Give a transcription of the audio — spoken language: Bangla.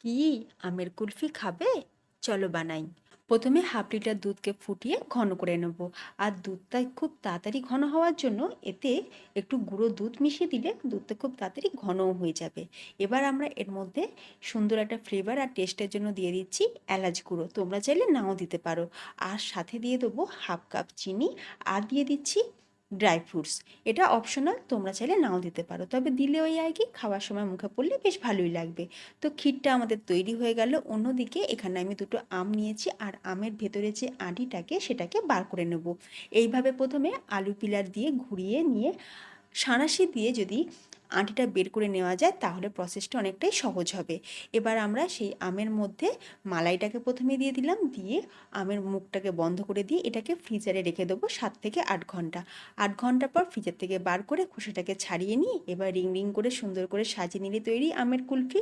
কি আমের কুলফি খাবে? চলো বানাই। প্রথমে হাফ লিটার দুধকে ফুটিয়ে ঘন করে নেব। আর দুধটা খুব তাড়াতাড়ি ঘন হওয়ার জন্য এতে একটু গুঁড়ো দুধ মিশিয়ে দিলে দুধটা খুব তাড়াতাড়ি ঘনও হয়ে যাবে। এবার আমরা এর মধ্যে সুন্দর একটা ফ্লেভার আর টেস্টের জন্য দিয়ে দিচ্ছি এলাচ গুঁড়ো, তোমরা চাইলে নাও দিতে পারো। আর সাথে দিয়ে দেবো হাফ কাপ চিনি, আর দিয়ে দিচ্ছি ড্রাই ফ্রুটস। এটা অপশনাল, তোমরা চাইলে নাও দিতে পারো, তবে দিলে ওই আর কি খাওয়ার সময় মুখে পড়লে বেশ ভালোই লাগবে। তো ক্ষীরটা আমাদের তৈরি হয়ে গেল। অন্যদিকে এখানে আমি দুটো আম নিয়েছি, আর আমের ভেতরে যে আঁটিটাকে সেটাকে বার করে নেব। এইভাবে প্রথমে আলু পিলার দিয়ে ঘুরিয়ে নিয়ে সাঁড়াশি দিয়ে যদি আঁটিটা বের করে নেওয়া যায় তাহলে প্রসেসটা অনেকটাই সহজ হবে। এবার আমরা সেই আমের মধ্যে মালাইটাকে প্রথমে দিয়ে দিলাম, দিয়ে আমের মুখটাকে বন্ধ করে দিয়ে এটাকে ফ্রিজারে রেখে দেবো 7 থেকে 8 ঘন্টা। 8 ঘন্টা পর ফ্রিজার থেকে বার করে খোসাটাকে ছাড়িয়ে নিয়ে এবার রিং রিং করে সুন্দর করে সাজিয়ে নিলে তৈরি আমের কুলফি।